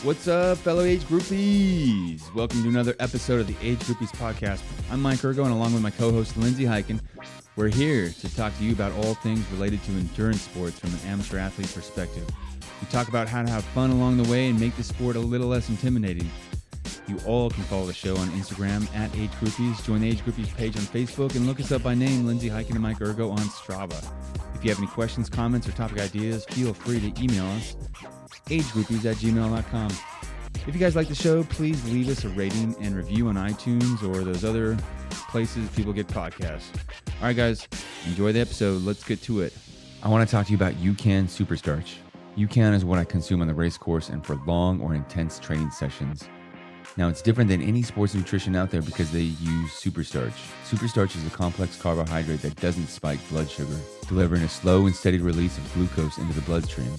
What's up, fellow Age Groupies? Welcome to another episode of the Age Groupies Podcast. I'm Mike Ergo, and along with my co-host Lindsay Hiken, we're here to talk to you about all things related to endurance sports from an amateur athlete perspective. We talk about how to have fun along the way and make the sport a little less intimidating. You all can follow the show on Instagram at Age Groupies, join the Age Groupies page on Facebook, and look us up by name, Lindsay Hiken and Mike Ergo, on Strava. If you have any questions, comments, or topic ideas, feel free to email us, agegroupies@gmail.com. If you guys like the show, please leave us a rating and review on iTunes or those other places people get podcasts. All right, guys, enjoy the episode. Let's get to it. I want to talk to you about UCAN Superstarch. UCAN is what I consume on the race course and for long or intense training sessions. Now, it's different than any sports nutrition out there because they use Superstarch. Superstarch is a complex carbohydrate that doesn't spike blood sugar, delivering a slow and steady release of glucose into the bloodstream.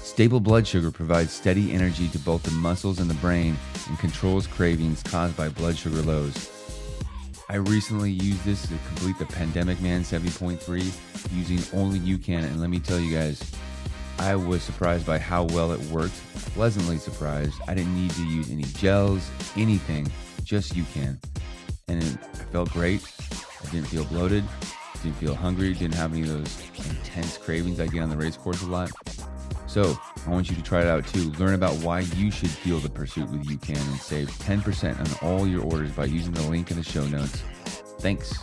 Stable blood sugar provides steady energy to both the muscles and the brain and controls cravings caused by blood sugar lows. I recently used this to complete the Pandemic Man 70.3 using only UCAN, and let me tell you guys, I was surprised by how well it worked, pleasantly surprised. I didn't need to use any gels, anything, just UCAN. And I felt great. I didn't feel bloated, didn't feel hungry, didn't have any of those intense cravings I get on the race course a lot. So I want you to try it out too. Learn about why you should fuel the pursuit with UCAN and save 10% on all your orders by using the link in the show notes. Thanks.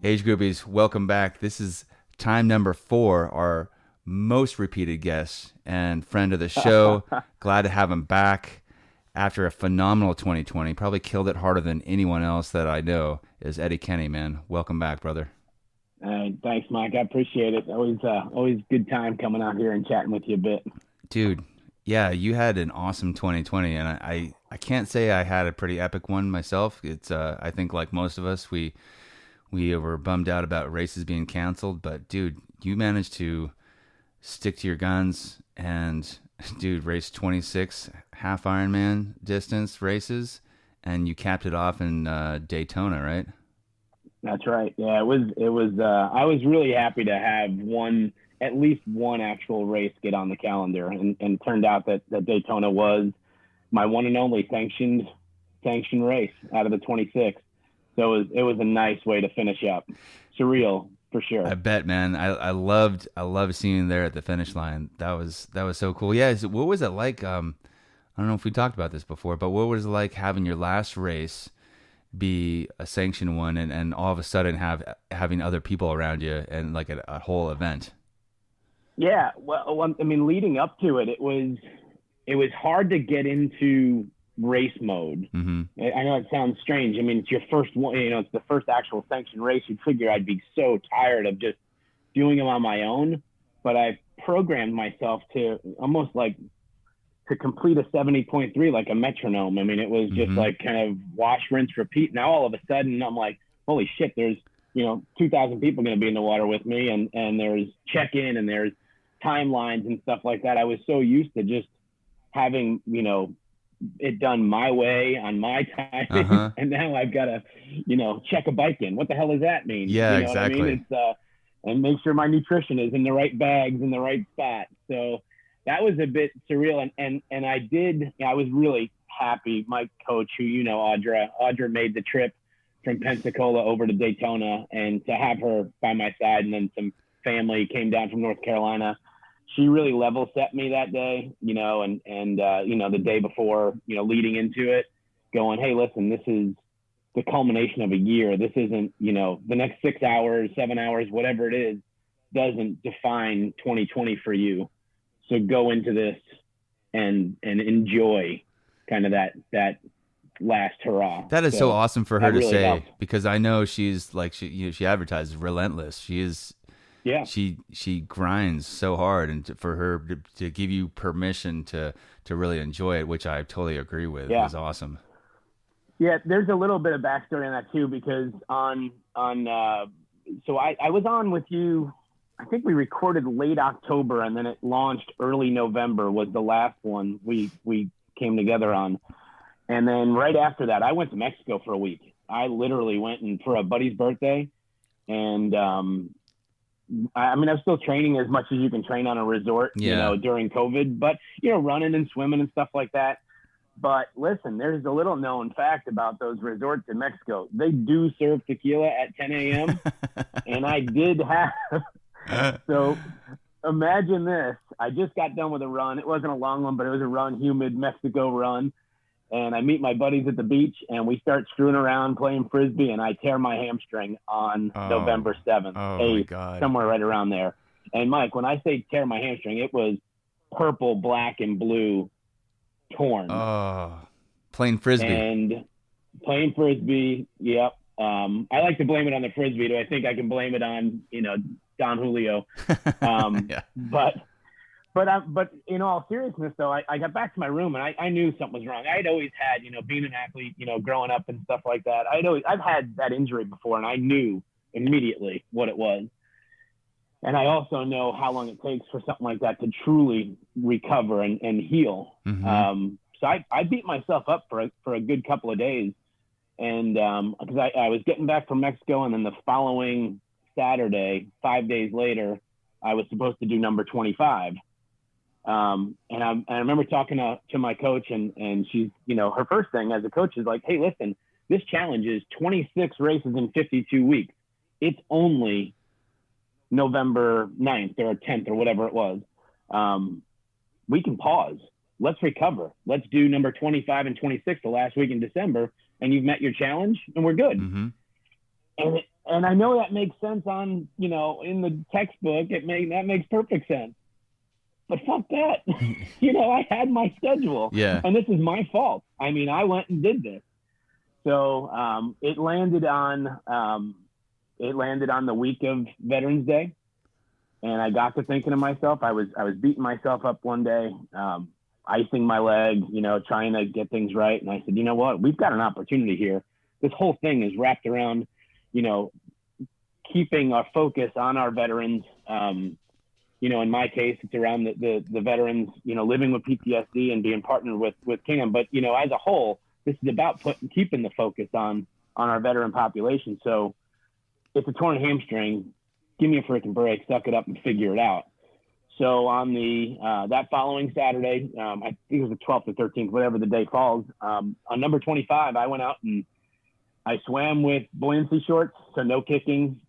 Age Groupies, welcome back. This is time number 4, our most repeated guest and friend of the show. Glad to have him back after a phenomenal 2020. Probably killed it harder than anyone else that I know. Is Eddie Kenney, man. Welcome back, brother. Thanks, Mike. I appreciate it. Always good time coming out here and chatting with you a bit. Dude, yeah, you had an awesome 2020, and I can't say I had a pretty epic one myself. It's I think like most of us, we were bummed out about races being canceled, but dude, you managed to stick to your guns and, dude, race 26 half Ironman distance races, and you capped it off in Daytona, right? That's right. Yeah, it was. I was really happy to have at least one actual race get on the calendar, and it turned out that Daytona was my one and only sanctioned race out of the 26. So it was a nice way to finish up. Surreal. For sure. I bet, man. I loved seeing you there at the finish line. That was so cool. Yeah. What was it like? I don't know if we talked about this before, but what was it like having your last race be a sanctioned one, and all of a sudden having other people around you and like a whole event? Yeah. Well, I mean, leading up to it, it was hard to get into race mode. Mm-hmm. I know it sounds strange. I mean, it's your first one, it's the first actual sanctioned race. You'd figure I'd be so tired of just doing them on my own, but I programmed myself to almost like to complete a 70.3 like a metronome. I mean, it was just like kind of wash, rinse, repeat. Now all of a sudden I'm like, holy shit, there's 2,000 people going to be in the water with me, and there's check-in and there's timelines and stuff like that. I was so used to just having it done my way on my time, and now I've got to, check a bike in. What the hell does that mean? Yeah, exactly. What I mean? It's and make sure my nutrition is in the right bags in the right spot. So that was a bit surreal, and I was really happy. My coach, who Audra made the trip from Pensacola over to Daytona, and to have her by my side, and then some family came down from North Carolina. She really level set me that day, and the day before, leading into it, going, hey, listen, this is the culmination of a year. This isn't, the next 6 hours, 7 hours, whatever it is, doesn't define 2020 for you. So go into this and enjoy kind of that last hurrah. That is so awesome for her to really say, helped. Because I know she's like, she advertises relentless. She is. Yeah, she grinds so hard, and for her to give you permission to really enjoy it, which I totally agree with, is awesome. Yeah, there's a little bit of backstory on that too, because so I was on with you. I think we recorded late October, and then it launched early November. Was the last one we came together on. And then right after that, I went to Mexico for a week. I literally went for a buddy's birthday. And I mean, I'm still training as much as you can train on a resort, during COVID, but, running and swimming and stuff like that. But listen, there's a little known fact about those resorts in Mexico. They do serve tequila at 10 a.m. and I did have. So imagine this. I just got done with a run. It wasn't a long one, but it was a run, humid Mexico run. And I meet my buddies at the beach, and we start screwing around playing Frisbee, and I tear my hamstring on November 7th, 8th, somewhere right around there. And, Mike, when I say tear my hamstring, it was purple, black, and blue torn. Oh, playing Frisbee. And playing Frisbee, yep. I like to blame it on the Frisbee. Do I think I can blame it on, Don Julio? Yeah. But in all seriousness, though, I got back to my room and I knew something was wrong. I'd always had, being an athlete, growing up and stuff like that. I've had that injury before, and I knew immediately what it was. And I also know how long it takes for something like that to truly recover and heal. Mm-hmm. So I beat myself up for a good couple of days, and because I was getting back from Mexico, and then the following Saturday, 5 days later, I was supposed to do number 25. And I remember talking to my coach, and she's, her first thing as a coach is like, hey, listen, this challenge is 26 races in 52 weeks. It's only November 9th or 10th or whatever it was. We can pause. Let's recover. Let's do number 25 and 26 the last week in December, and you've met your challenge, and we're good. Mm-hmm. And I know that makes sense on, in the textbook, that makes perfect sense. But fuck that. I had my schedule. Yeah. And this is my fault. I mean, I went and did this. So it landed on the week of Veterans Day. And I got to thinking to myself, I was beating myself up one day, icing my leg, trying to get things right. And I said, you know what? We've got an opportunity here. This whole thing is wrapped around, keeping our focus on our veterans. In my case, it's around the veterans, living with PTSD and being partnered with Kingdom. But, as a whole, this is about keeping the focus on our veteran population. So it's a torn hamstring. Give me a freaking break, suck it up and figure it out. So on that following Saturday, I think it was the 12th or 13th, whatever the day falls, on number 25, I went out and I swam with buoyancy shorts, so no kicking.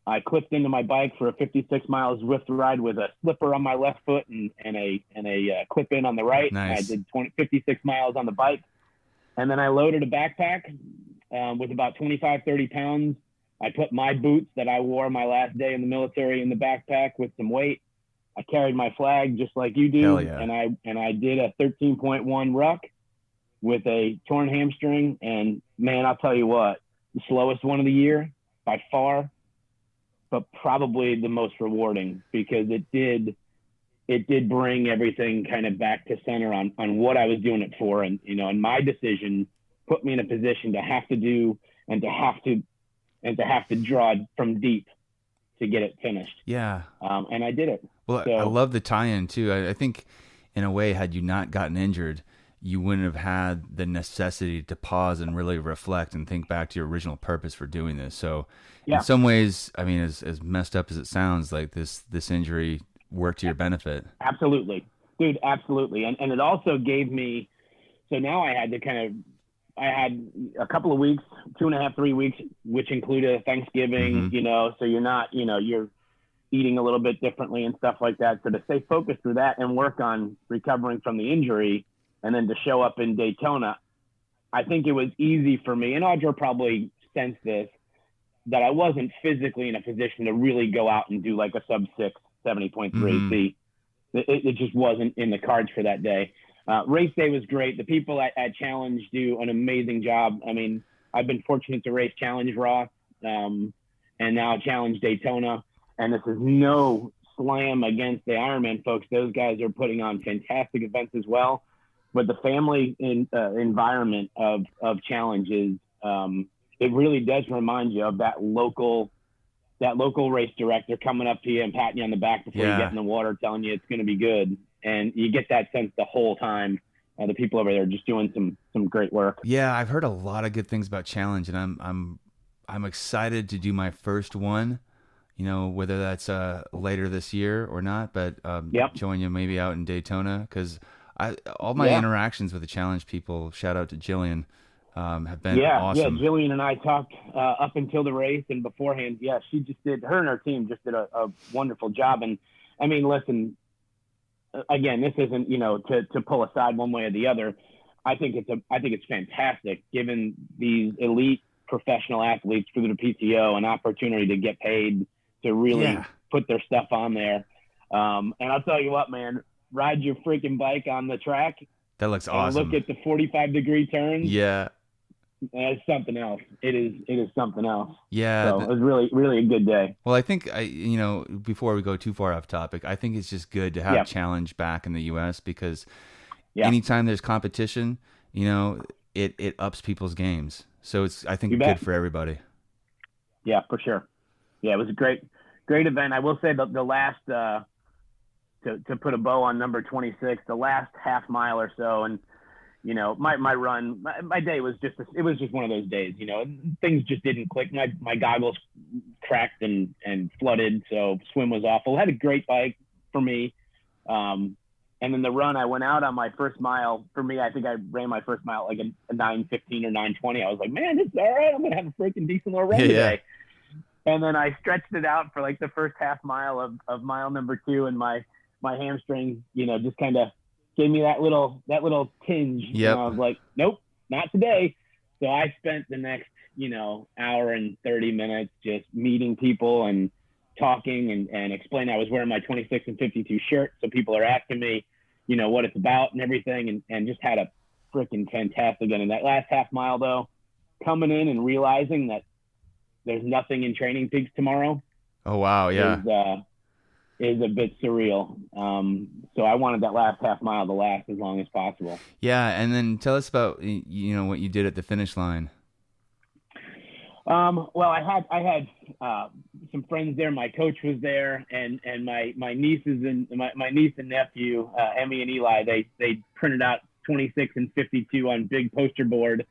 I clipped into my bike for a 56 miles Zwift ride with a slipper on my left foot and a clip in on the right. Nice. I did 56 miles on the bike. And then I loaded a backpack with about 25, 30 pounds. I put my boots that I wore my last day in the military in the backpack with some weight. I carried my flag just like you do. Hell yeah. And I did a 13.1 ruck with a torn hamstring. And man, I'll tell you what, the slowest one of the year by far, but probably the most rewarding, because it did bring everything kind of back to center on what I was doing it for. And, and my decision put me in a position to have to do and to have to draw from deep to get it finished. Yeah. And I did it. Well, I love the tie-in too. I think in a way, had you not gotten injured, you wouldn't have had the necessity to pause and really reflect and think back to your original purpose for doing this. So in some ways, I mean, as messed up as it sounds, like this injury worked to your benefit. Absolutely, dude. Absolutely. And it also gave me, so now I had a couple of weeks, 2.5, 3 weeks, which included Thanksgiving, Mm-hmm. so you're not, you're eating a little bit differently and stuff like that. So to stay focused through that and work on recovering from the injury, and then to show up in Daytona, I think it was easy for me, and Audra probably sensed this, that I wasn't physically in a position to really go out and do like a sub-6 70.3. Mm-hmm. See, it just wasn't in the cards for that day. Race day was great. The people at Challenge do an amazing job. I mean, I've been fortunate to race Challenge Ross and now Challenge Daytona, and this is no slam against the Ironman folks. Those guys are putting on fantastic events as well. But the family environment of challenges, it really does remind you of that local race director coming up to you and patting you on the back before you get in the water, telling you it's going to be good. And you get that sense the whole time the people over there are just doing some great work. Yeah, I've heard a lot of good things about Challenge, and I'm excited to do my first one. You know, whether that's later this year or not, but join you maybe out in Daytona, because all my interactions with the Challenge people, shout out to Jillian, have been awesome. Yeah, Jillian and I talked up until the race and beforehand. Yeah, her and her team just did a wonderful job. And I mean, listen, again, this isn't, you know, to pull aside one way or the other. I think it's fantastic, given these elite professional athletes through the PTO an opportunity to get paid to really put their stuff on there. And I'll tell you what, man, ride your freaking bike on the track. That looks awesome. Look at the 45-degree turns. Yeah. It's something else. It is something else. Yeah. So it was really, really a good day. Well, I think, before we go too far off topic, I think it's just good to have Challenge back in the U.S. because anytime there's competition, you know, it ups people's games. So it's, I think, good for everybody. Yeah, for sure. Yeah, it was a great event. I will say the last, to put a bow on number 26, the last half mile or so, and you know, my run, my day was just one of those days. You know, things just didn't click. My goggles cracked and flooded, so swim was awful. Had a great bike for me, and then the run, I went out on my first mile. For me, I think I ran my first mile like a 9:15 or 9:20. I was like, man, it's all right. I'm gonna have a freaking decent little run today. And then I stretched it out for like the first half mile of mile number 2, and my hamstring, you know, just kind of gave me that little tinge. Yep. And I was like, nope, not today. So I spent the next, you know, hour and 30 minutes just meeting people and talking and explaining. I was wearing my 26 and 52 shirt, so people are asking me, you know, what it's about and everything, and just had a freaking fantastic end. And that last half mile, though, coming in and realizing that there's nothing in Training Peaks tomorrow. Oh, wow, yeah. Is a bit surreal. So I wanted that last half mile to last as long as possible. Yeah, and then tell us about, you know, what you did at the finish line. Well, I had some friends there. My coach was there, and my nieces and my niece and nephew, Emmy and Eli. They printed out 26 and 52 on big poster board.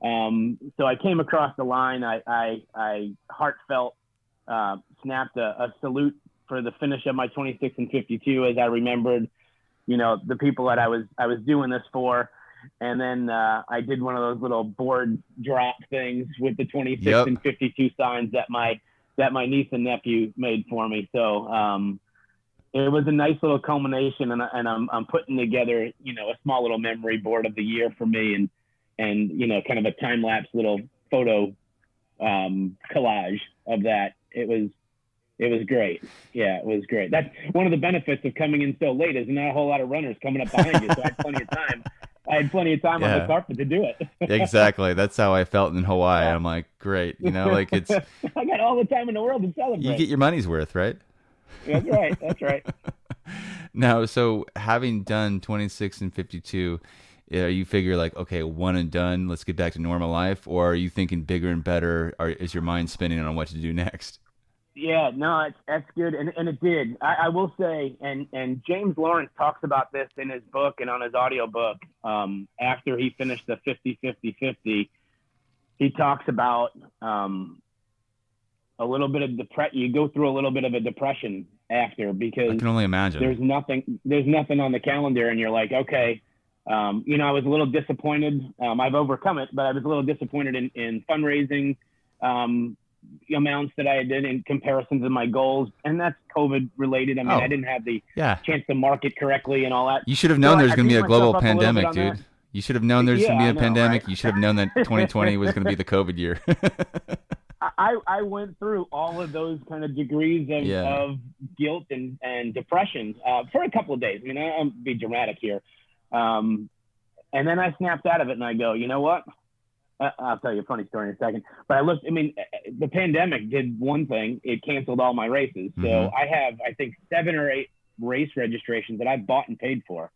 So I came across the line. I heartfelt snapped a salute for the finish of my 26 and 52, as I remembered, you know, the people that I was doing this for. And then I did one of those little board drop things with the 26 and 52 signs that my niece and nephew made for me. So it was a nice little culmination, and I'm putting together, you know, a small little memory board of the year for me, and you know, kind of a time lapse little photo collage of that. It was great. Yeah, it was great. That's one of the benefits of coming in so late, is not a whole lot of runners coming up behind you. So I had plenty of time. On the carpet to do it. Exactly. That's how I felt in Hawaii. Yeah. I'm like, great. You know, like it's. I got all the time in the world to celebrate. You get your money's worth, right? That's right. That's right. Now, so having done 26 and 52, you figure like, okay, one and done, let's get back to normal life? Or are you thinking bigger and better? Or is your mind spinning on what to do next? Yeah, no, that's good. And it did. I will say, and James Lawrence talks about this in his book and on his audiobook, after he finished the 50-50-50, he talks about a little bit of you go through a little bit of a depression after, because I can only imagine there's nothing on the calendar, and you're like, okay, you know, I was a little disappointed. I've overcome it, but I was a little disappointed in fundraising amounts that I did in comparison to my goals, and that's COVID related. I mean, I didn't have the chance to market correctly and all that. You should have known there's going to be a global pandemic, dude. You should have known there's going to be a pandemic. Right? You should have known that 2020 was going to be the COVID year. I went through all of those kind of degrees of guilt and depression for a couple of days. I mean, I'll be dramatic here. And then I snapped out of it, and I go, you know what? I'll tell you a funny story in a second. But the pandemic did one thing. It canceled all my races. So I have, I think, 7 or 8 race registrations that I bought and paid for.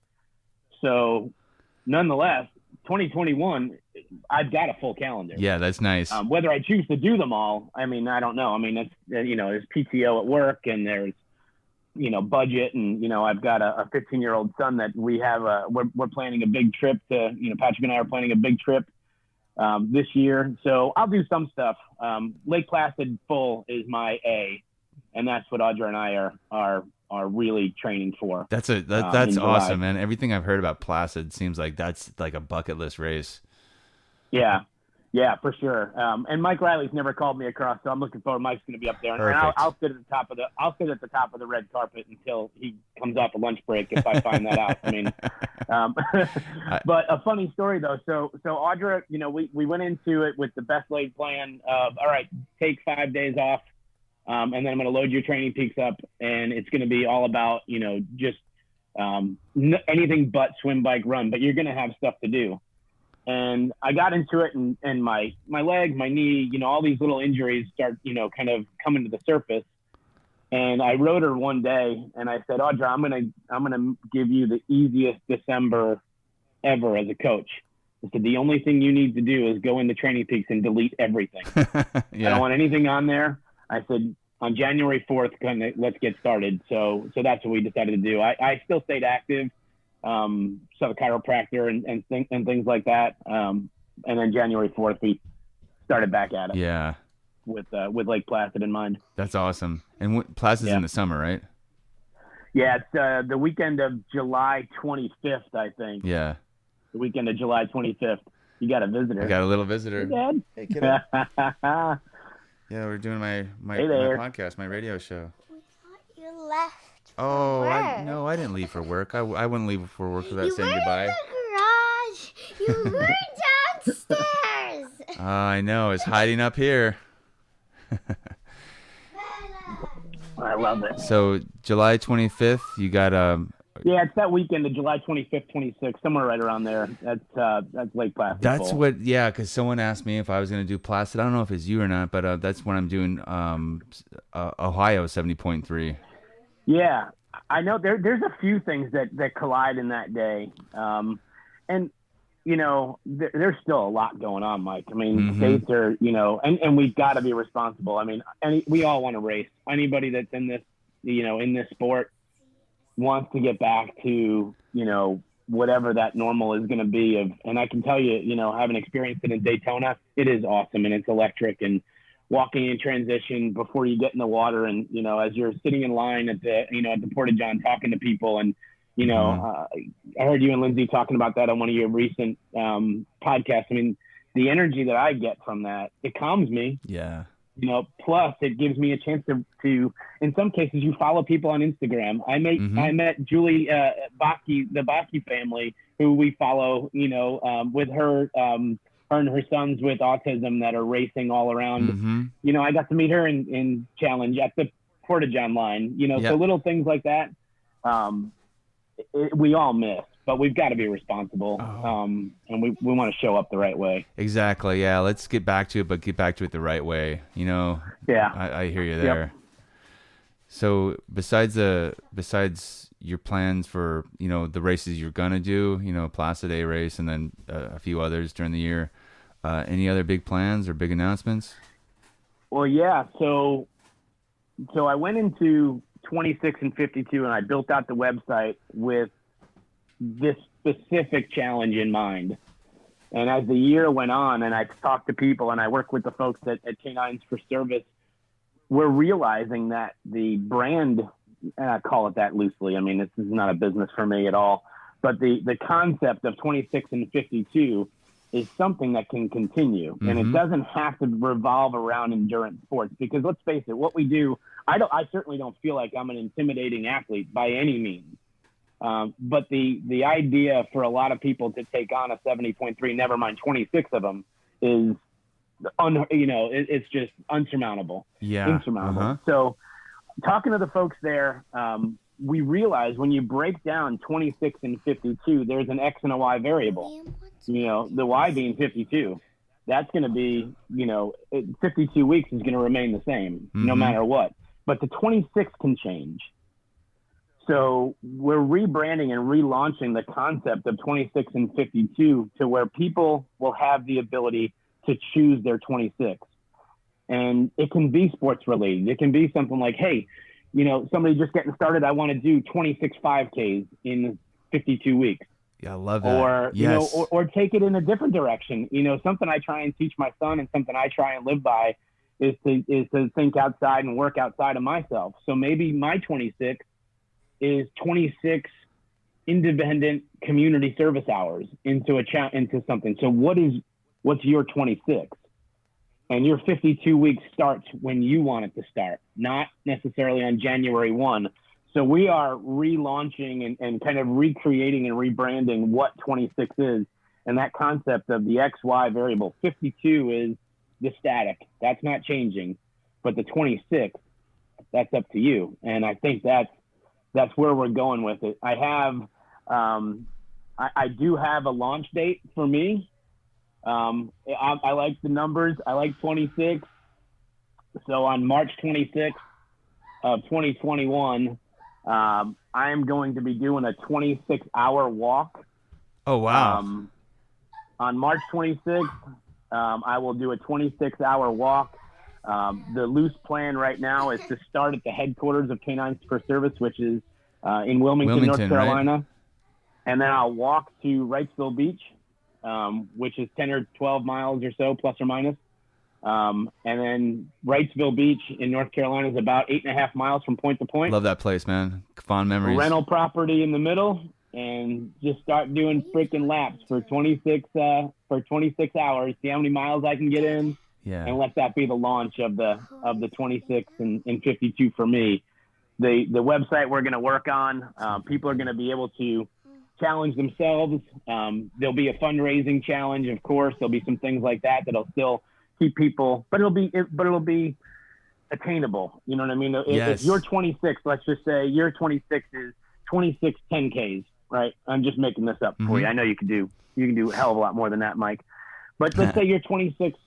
So nonetheless, 2021, I've got a full calendar. Yeah, that's nice. Whether I choose to do them all, I mean, I don't know. I mean, it's, you know, there's PTO at work, and there's budget, and, I've got a 15-year-old son that we have, we're planning a big trip to, Patrick and I are planning a big trip this year. So I'll do some stuff. Lake Placid full is my A, and that's what Audra and I are really training for. That's awesome, man. Everything I've heard about Placid seems like that's like a bucket list race. Yeah, for sure. And Mike Riley's never called me across, so I'm looking forward. Mike's going to be up there, and I'll sit at the top of the red carpet until he comes off a lunch break if I find that out. I mean, but a funny story though. So Audra, we went into it with the best laid plan of, all right, take 5 days off, and then I'm going to load your training peaks up, and it's going to be all about just anything but swim, bike, run, but you're going to have stuff to do. And I got into it, and my leg, my knee, all these little injuries start, kind of coming to the surface. And I wrote her one day, and I said, Audra, I'm gonna give you the easiest December ever as a coach. I said, the only thing you need to do is go into Training Peaks and delete everything. Yeah. I don't want anything on there. I said, on January 4th, let's get started. So that's what we decided to do. I still stayed active. Saw the chiropractor and things like that. And then January 4th, we started back at it. Yeah. With Lake Placid in mind. That's awesome. And Placid's in the summer, right? Yeah, it's the weekend of July 25th, I think. Yeah. The weekend of July 25th. You got a visitor. I got a little visitor. Hey, Dad. Hey, kiddo. Yeah, we're doing my podcast, my radio show. We thought you left. Oh, I didn't leave for work. I wouldn't leave for work without saying goodbye. You were in the garage. You were downstairs. I know. It's hiding up here. I love it. So July 25th, you got Yeah, it's that weekend of July 25th, 26th, somewhere right around there. That's Lake Placid. That's full. Because someone asked me if I was going to do Placid. I don't know if it's you or not, but that's when I'm doing Ohio 70.3. Yeah, I know there's a few things that collide in that day. And, there's still a lot going on, Mike. I mean, states are, and we've got to be responsible. I mean, we all want to race. Anybody that's in this, in this sport wants to get back to, whatever that normal is going to be. And I can tell you, having experienced it in Daytona, it is awesome and it's electric. And walking in transition before you get in the water, and as you're sitting in line at the at the Porta-John talking to people, and I heard you and Lindsay talking about that on one of your recent podcasts. I mean, the energy that I get from that, it calms me. Yeah. Plus it gives me a chance to in some cases, you follow people on Instagram. I met Julie Bakke, the Bakke family, who we follow, with her and her sons with autism that are racing all around. I got to meet her in Challenge at the Porta-John line, So little things like that, we all miss, but we've got to be responsible. And we want to show up the right way. Exactly. Yeah. Let's get back to it, but get back to it the right way. Yeah. I hear you there. Yep. So besides your plans for, the races you're going to do, Placid A race and then a few others during the year, any other big plans or big announcements? Well, yeah. So I went into 26 and 52 and I built out the website with this specific challenge in mind. And as the year went on and I talked to people and I work with the folks at Canines for Service, we're realizing that the brand, and I call it that loosely, I mean, this is not a business for me at all, but the concept of 26 and 52 is something that can continue. And it doesn't have to revolve around endurance sports, because let's face it, what we do, I certainly don't feel like I'm an intimidating athlete by any means. But the idea for a lot of people to take on a 70.3, never mind 26 of them, is it's just unsurmountable. Yeah. Insurmountable. So talking to the folks there, we realize when you break down 26 and 52, there's an X and a Y variable, the Y being 52. That's going to be, 52 weeks is going to remain the same no matter what. But the 26 can change. So we're rebranding and relaunching the concept of 26 and 52 to where people will have the ability to choose their 26. And it can be sports related. It can be something like, hey, somebody just getting started, I want to do 26 5Ks in 52 weeks. Yeah, I love that. Or, yes. or take it in a different direction. Something I try and teach my son and something I try and live by is to think outside and work outside of myself. So maybe my 26 is 26 independent community service hours into something. So what's your 26? And your 52 weeks starts when you want it to start, not necessarily on January 1. So we are relaunching and kind of recreating and rebranding what 26 is. And that concept of the XY variable, 52 is the static. That's not changing. But the 26, that's up to you. And I think that's where we're going with it. I do have a launch date for me. I like the numbers. I like 26. So on March 26th of 2021, I am going to be doing a 26-hour walk. Oh, wow. On March 26th, I will do a 26-hour walk. The loose plan right now is to start at the headquarters of Canines for Service, which is in Wilmington, North Carolina. Right? And then I'll walk to Wrightsville Beach, which is 10 or 12 miles or so, plus or minus. And then Wrightsville Beach in North Carolina is about 8.5 miles from point to point. Love that place, man. Fond memories. Rental property in the middle, and just start doing freaking laps for 26 hours. See how many miles I can get in. Yeah. And let that be the launch of the 26 and 52 for me. The website we're going to work on, people are going to be able to challenge themselves. There'll be a fundraising challenge, of course. There'll be some things like that that'll still keep people, but it'll be attainable. You know what I mean? Yes. If you're 26, let's just say your 26 is 26 10Ks, right? I'm just making this up for you. I know you can do a hell of a lot more than that, Mike. But let's say your 26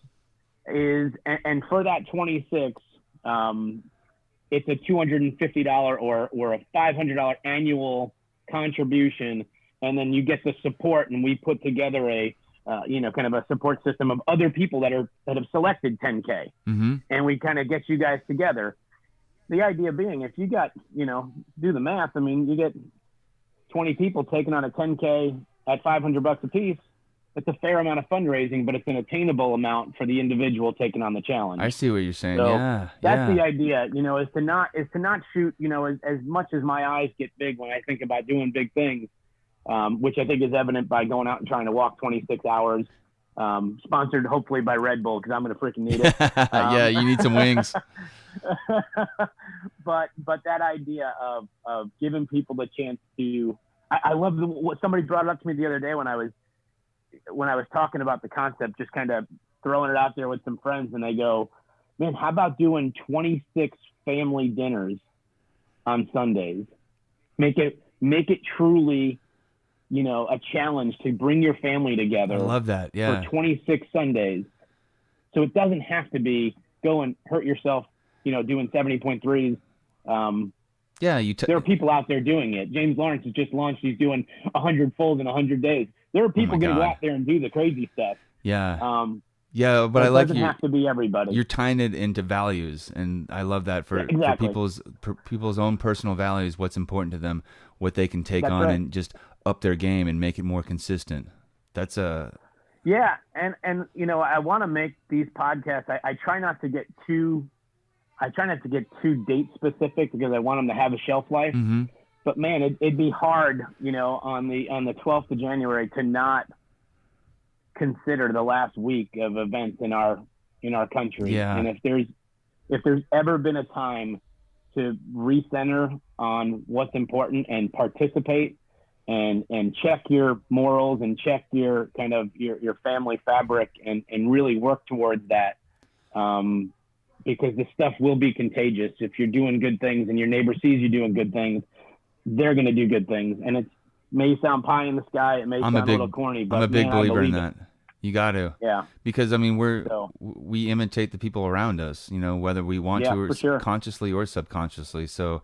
is, and for that 26, it's a $250 or a $500 annual contribution, and then you get the support, and we put together a kind of a support system of other people that have selected 10K, and we kind of get you guys together. The idea being, if you got, do the math, I mean, you get 20 people taking on a 10K at $500 a piece. It's a fair amount of fundraising, but it's an attainable amount for the individual taking on the challenge. I see what you're saying. So that's the idea, is to not shoot, as much as my eyes get big when I think about doing big things, which I think is evident by going out and trying to walk 26 hours, sponsored hopefully by Red Bull, because I'm going to freaking need it. Yeah, you need some wings. But that idea of giving people the chance to, I love what somebody brought it up to me the other day when I was talking about the concept, just kind of throwing it out there with some friends, and they go, man, how about doing 26 family dinners on Sundays? Make it truly, a challenge to bring your family together. I love that. Yeah. For 26 Sundays. So it doesn't have to be go and hurt yourself, doing 70.3s. There are people out there doing it. James Lawrence has just launched. He's doing 100 folds in 100 days. There are people going to go out there and do the crazy stuff. Yeah. But I like it doesn't have to be everybody. You're tying it into values, and I love that for people's own personal values, what's important to them, what they can take on, and just up their game and make it more consistent. That's a... Yeah, and I want to make these podcasts, I try not to get too date specific, because I want them to have a shelf life. But man, it'd be hard, on the 12th of January to not consider the last week of events in our country. Yeah. And if there's ever been a time to recenter on what's important and participate and check your morals and check your kind of your family fabric and really work towards that, because this stuff will be contagious. If you're doing good things and your neighbor sees you doing good things, they're going to do good things. And it may sound pie in the sky. It may sound a little corny, but I'm a big believer in that. You got to. Yeah. Because, I mean, we imitate the people around us, whether we want to or consciously or subconsciously. So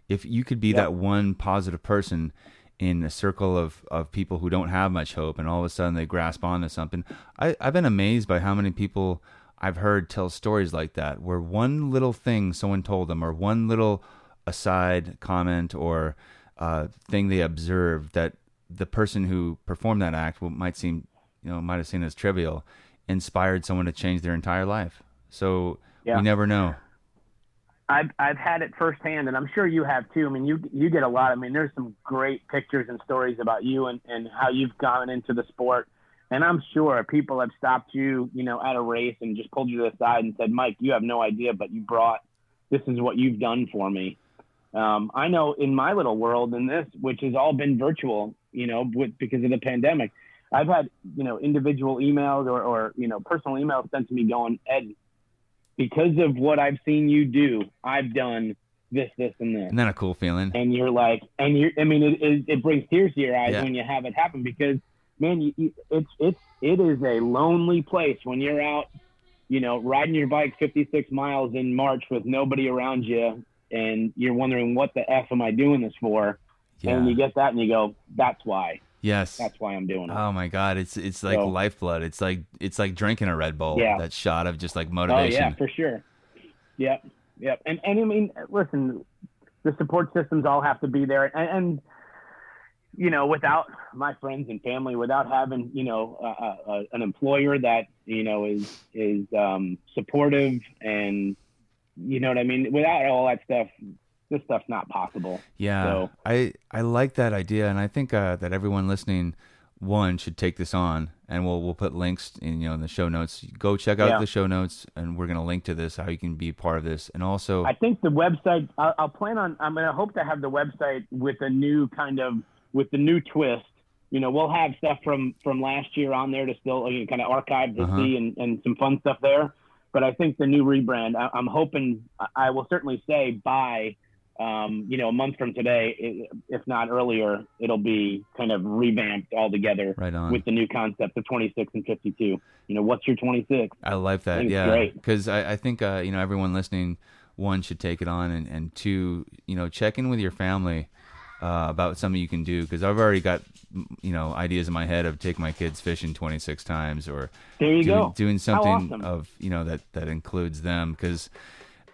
if you could be that one positive person in a circle of people who don't have much hope, and all of a sudden they grasp onto something. I've been amazed by how many people I've heard tell stories like that, where one little thing someone told them, or one little aside, comment, or thing they observed that the person who performed that act might have seen as trivial, inspired someone to change their entire life. So we never know. I've had it firsthand, and I'm sure you have too. I mean, you get a lot. I mean, there's some great pictures and stories about you and how you've gone into the sport. And I'm sure people have stopped you, at a race and just pulled you to the side and said, Mike, you have no idea, but this is what you've done for me. I know in my little world in this, which has all been virtual, because of the pandemic, I've had, individual emails or personal emails sent to me going, Ed, because of what I've seen you do, I've done this, and this. Isn't that a cool feeling? And you're like, it brings tears to your eyes when you have it happen, because man, it is a lonely place when you're out, riding your bike 56 miles in March with nobody around you, and you're wondering, what the F am I doing this for? Yeah. And you get that and you go, that's why. Yes. That's why I'm doing it. Oh my God. It's like lifeblood. It's like drinking a Red Bull. Yeah. That shot of just like motivation. Oh yeah, for sure. Yep. And I mean, listen, the support systems all have to be there. And without my friends and family, without having, an employer that, is supportive, and you know what I mean? Without all that stuff, this stuff's not possible. Yeah. So, I like that idea. And I think that everyone listening, should take this on, and we'll put links in the show notes. Go check out the show notes, and we're going to link to this, how you can be part of this. And also, I think the website, I'm going to hope to have the website with the new twist. We'll have stuff from last year on there to still kind of archive to see, and some fun stuff there. But I think the new rebrand, I'm hoping, I will certainly say by, a month from today, if not earlier, it'll be kind of revamped altogether with the new concept of 26 and 52. What's your 26? I like that. Yeah. Great. Because I think, everyone listening, one, should take it on, and two, check in with your family about something you can do. Because I've already got, ideas in my head of taking my kids fishing 26 times, or doing something of, that includes them. Because,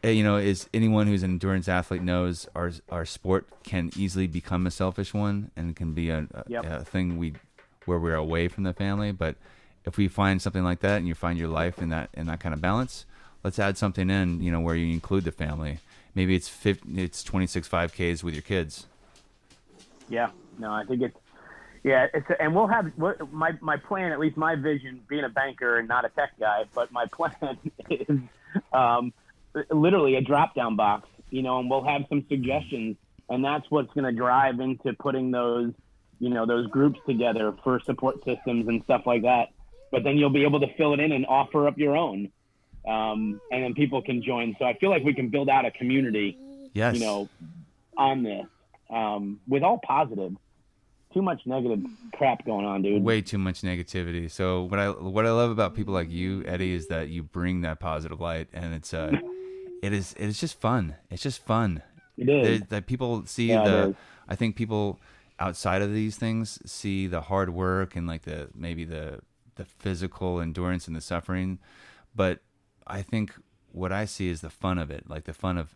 is anyone who's an endurance athlete knows our sport can easily become a selfish one, and can be a thing where we're away from the family. But if we find something like that, and you find your life in that kind of balance, let's add something in, where you include the family. Maybe it's 26 5Ks with your kids. Yeah, no, I think and we'll have my plan, at least my vision, being a banker and not a tech guy, but my plan is literally a drop-down box, and we'll have some suggestions, and that's what's going to drive into putting those, those groups together for support systems and stuff like that. But then you'll be able to fill it in and offer up your own, and then people can join. So I feel like we can build out a community, on this, with all positive. Too much negative crap going on, dude. Way too much negativity. So what I love about people like you, Eddie, is that you bring that positive light, and it's just fun. It's just fun. It is. That people see I think people outside of these things see the hard work and like maybe the physical endurance and the suffering, but I think what I see is the fun of it, like the fun of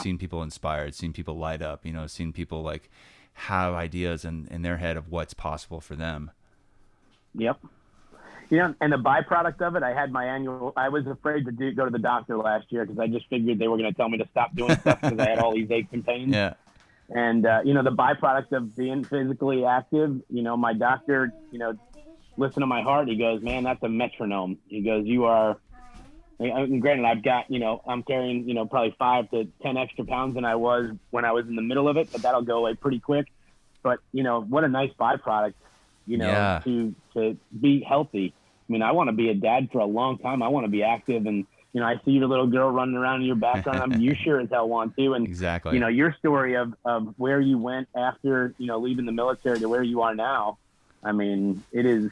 seeing people inspired, seeing people light up, seeing people like have ideas in their head of what's possible for them. Yep. And the byproduct of it, I was afraid to go to the doctor last year, because I just figured they were going to tell me to stop doing stuff because I had all these aches and pains. Yeah. And, the byproduct of being physically active, my doctor, listened to my heart. He goes, man, that's a metronome. He goes, you are, and granted, I've got, I'm carrying, probably 5 to 10 extra pounds than I was when I was in the middle of it, but that'll go away pretty quick. But, what a nice byproduct, to be healthy. I mean, I want to be a dad for a long time. I want to be active, and, I see your little girl running around in your background. You sure as hell want to. And, exactly. Your story of where you went after, leaving the military to where you are now. I mean, it's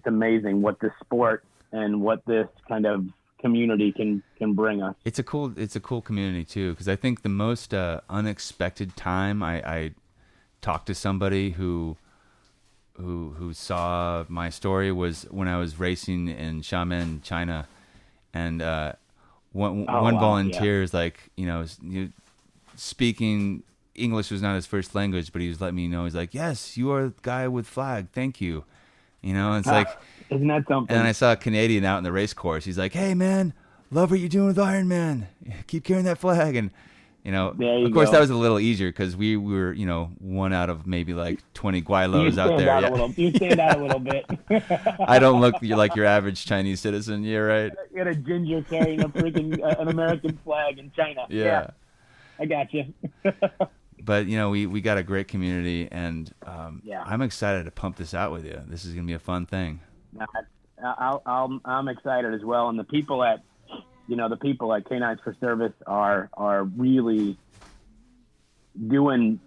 amazing what the sport and what this kind of community can bring us. It's a cool community too, because I think the most unexpected time I talked to somebody who saw my story was when I was racing in Xiamen, China, and one volunteer is like, speaking English was not his first language, but he was letting me know. He's like, "Yes, you are the guy with flag. Thank you." You know, it's like, isn't that something? And I saw a Canadian out in the race course. He's like, "Hey, man, love what you're doing with Iron Man. Keep carrying that flag." And you know, of course, that was a little easier because we were, you know, one out of maybe like 20 Guaylos out there. You stand out a little bit. I don't look like your average Chinese citizen. Yeah, right. You got a ginger carrying a freaking an American flag in China. Yeah. I got you. But you know, we got a great community, and I'm excited to pump this out with you. This is gonna be a fun thing. I'm excited as well, and the people at Canines for Service are really doing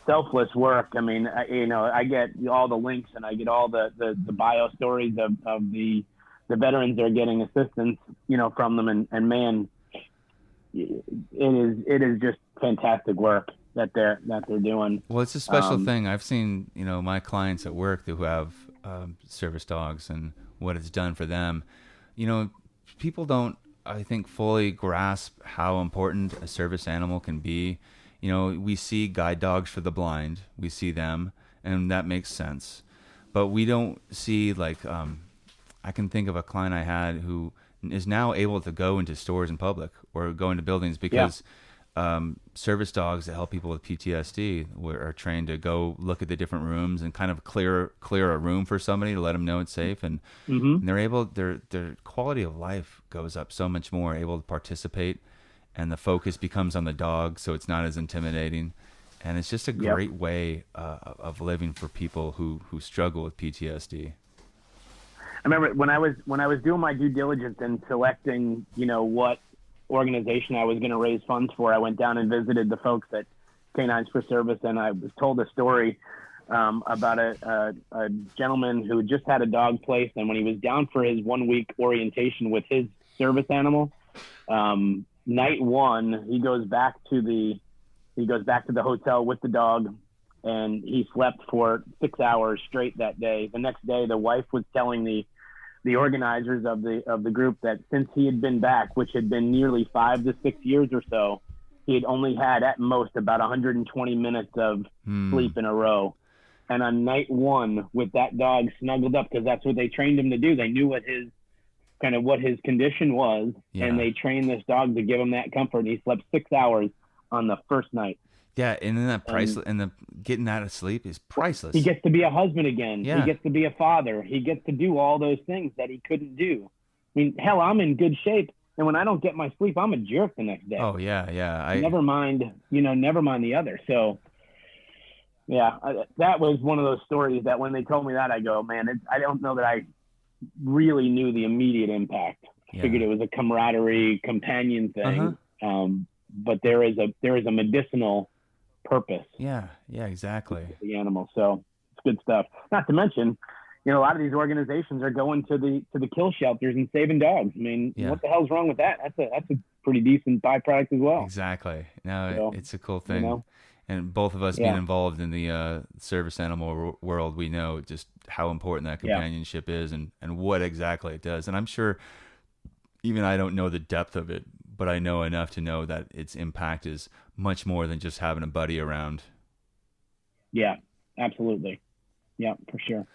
selfless work. I mean, I get all the links and I get all the bio stories of the veterans that are getting assistance, you know, from them, and man, it is just fantastic work that they're doing. Well, it's a special thing. I've seen, you know, my clients at work who have service dogs and what it's done for them. You know, people don't, I think, fully grasp how important a service animal can be. You know, we see guide dogs for the blind. We see them, and that makes sense. But we don't see, like, I can think of a client I had who is now able to go into stores in public or go into buildings because service dogs that help people with PTSD are trained to go look at the different rooms and kind of clear a room for somebody to let them know it's safe, and they're able, their quality of life goes up so much more, able to participate, and the focus becomes on the dog, so it's not as intimidating, and it's just a great way of living for people who struggle with PTSD. I remember when I was doing my due diligence and selecting, you know, what organization I was going to raise funds for, I went down and visited the folks at Canines for Service, and I was told a story about a gentleman who just had a dog placed, and when he was down for his 1 week orientation with his service animal, night one he goes back to the hotel with the dog, and he slept for 6 hours straight that day. The next day, the wife was telling the organizers of the group that since he had been back, which had been nearly 5 to 6 years or so, he had only had at most about 120 minutes of sleep in a row. And on night one, with that dog snuggled up, because that's what they trained him to do. They knew what his condition was, and they trained this dog to give him that comfort. And he slept 6 hours on the first night. Yeah, and then getting that of sleep is priceless. He gets to be a husband again. Yeah. He gets to be a father. He gets to do all those things that he couldn't do. I mean, hell, I'm in good shape, and when I don't get my sleep, I'm a jerk the next day. Oh yeah. Never mind the other. So, yeah, that was one of those stories that when they told me that, I go, man, I don't know that I really knew the immediate impact. I figured it was a camaraderie, companion thing, but there is a medicinal purpose. Yeah, exactly. The animal, so it's good stuff. Not to mention, you know, a lot of these organizations are going to the kill shelters and saving dogs. I mean, what the hell's wrong with that? That's a pretty decent byproduct as well. Exactly. No, it's a cool thing. You know? And both of us being involved in the service animal world, we know just how important that companionship is and what exactly it does. And I'm sure even I don't know the depth of it, but I know enough to know that its impact is much more than just having a buddy around. Yeah, absolutely. Yeah, for sure.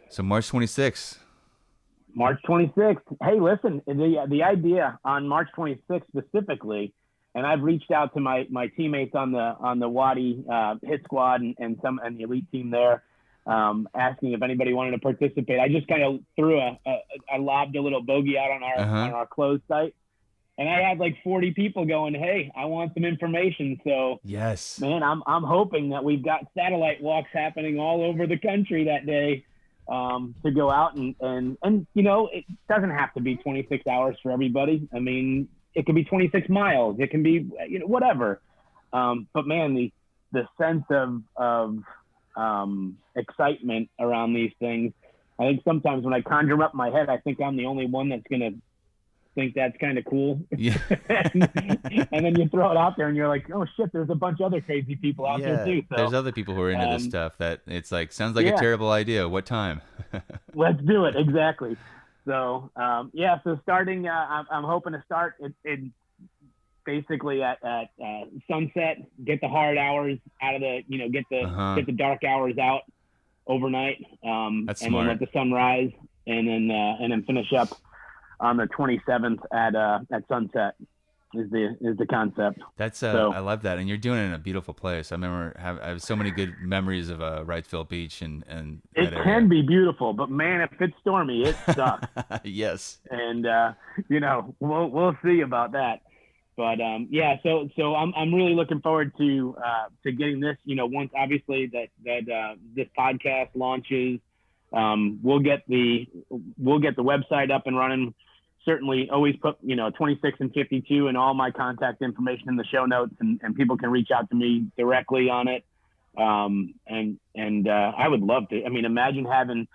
So March 26th. March 26th. Hey, listen, the idea on March 26th specifically, and I've reached out to my teammates on the Wadi hit squad and the elite team there, asking if anybody wanted to participate. I just kind of I lobbed a little bogey out on our closed site. And I had like 40 people going, hey, I want some information. So, yes, man, I'm hoping that we've got satellite walks happening all over the country that day to go out and you know, it doesn't have to be 26 hours for everybody. I mean, it could be 26 miles. It can be, you know, whatever. But man, the sense of excitement around these things. I think sometimes when I conjure up in my head, I think I'm the only one that's going to think that's kind of cool. Yeah. and then you throw it out there and you're like, oh shit, there's a bunch of other crazy people out there too. So, there's other people who are into this stuff that it's like, sounds like a terrible idea. What time? Let's do it. Exactly. So, so starting, I'm hoping to start in basically at sunset, get the hard hours out of the, get the dark hours out overnight, That's and smart. then let the sun rise, and then finish up on the 27th at sunset is the concept. That's So- I love that, and you're doing it in a beautiful place. I remember I have so many good memories of Wrightsville Beach and It that area. can be beautiful, but man, if it's stormy, it sucks. Yes. And we'll see about that. But so I'm really looking forward to getting this. Once obviously that this podcast launches, we'll get the website up and running. Certainly, always put 26 and 52 and all my contact information in the show notes, and people can reach out to me directly on it. And I would love to. I mean, imagine having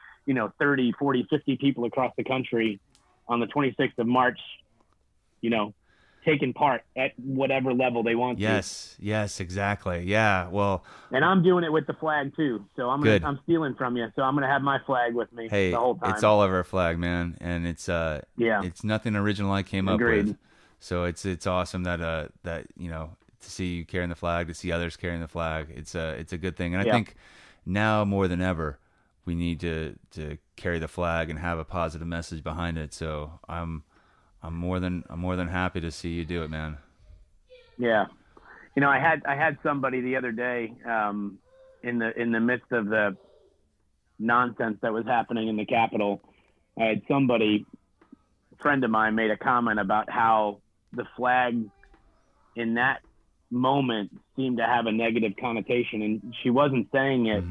30, 40, 50 people across the country on the 26th of March, taking part at whatever level they want to. Yes, exactly. Yeah, well. And I'm doing it with the flag too. So Good. I'm stealing from you. So I'm going to have my flag with me Hey, the whole time. it's all over our flag, man, and it's it's nothing original I came Agreed. up with. So it's awesome that to see you carrying the flag, to see others carrying the flag. It's a good thing, and I think now more than ever we need to carry the flag and have a positive message behind it. So I'm more than happy to see you do it, man. Yeah. I had somebody the other day in the midst of the nonsense that was happening in the Capitol. I had somebody, a friend of mine, made a comment about how the flag in that moment seemed to have a negative connotation, and she wasn't saying it,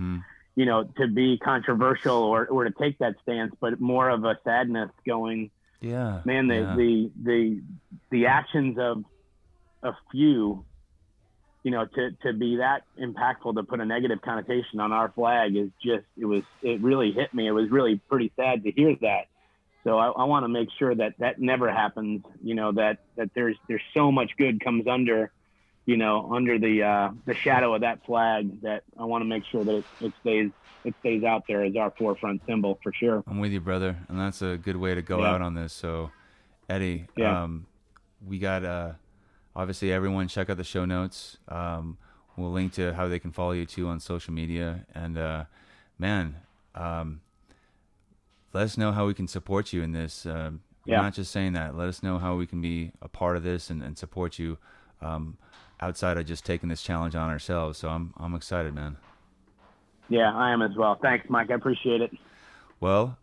to be controversial or to take that stance, but more of a sadness going, man, the actions of a few, to be that impactful, to put a negative connotation on our flag is just, it really hit me. It was really pretty sad to hear that. So I want to make sure that never happens, that there's so much good comes under the shadow of that flag, that I want to make sure that it stays out there as our forefront symbol for sure. I'm with you, brother, and that's a good way to go out on this. So, Eddie, we got obviously everyone check out the show notes. We'll link to how they can follow you too on social media, and let us know how we can support you in this. You're not just saying that. Let us know how we can be a part of this and support you outside of just taking this challenge on ourselves. So I'm excited, man. Yeah, I am as well. Thanks, Mike. I appreciate it. Well,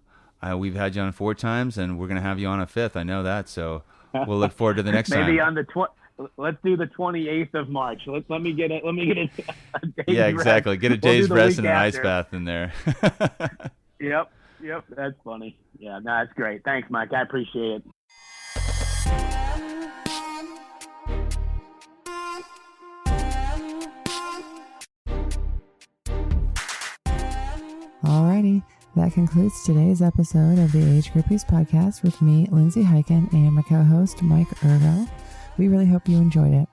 we've had you on 4 times, and we're going to have you on a 5th. I know that. So we'll look forward to the next time. Maybe on let's do the 28th of March. Let me get a day's Yeah, exactly. Rest. Get a day's rest and an ice after. bath in there. Yep. That's funny. Yeah, no, that's great. Thanks, Mike. I appreciate it. Alrighty, that concludes today's episode of the Age Groupies Podcast with me, Lindsay Hiken, and my co-host, Mike Ergo. We really hope you enjoyed it.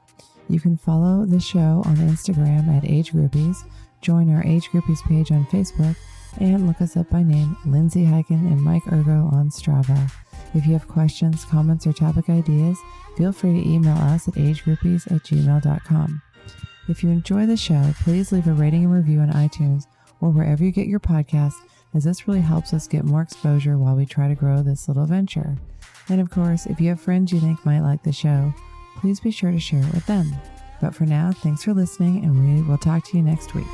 You can follow the show on Instagram at Age Groupies, join our Age Groupies page on Facebook, and look us up by name, Lindsay Hiken and Mike Ergo on Strava. If you have questions, comments, or topic ideas, feel free to email us at agegroupies@gmail.com. If you enjoy the show, please leave a rating and review on iTunes or wherever you get your podcasts, as this really helps us get more exposure while we try to grow this little venture. And of course, if you have friends you think might like the show, please be sure to share it with them. But for now, thanks for listening, and we will talk to you next week.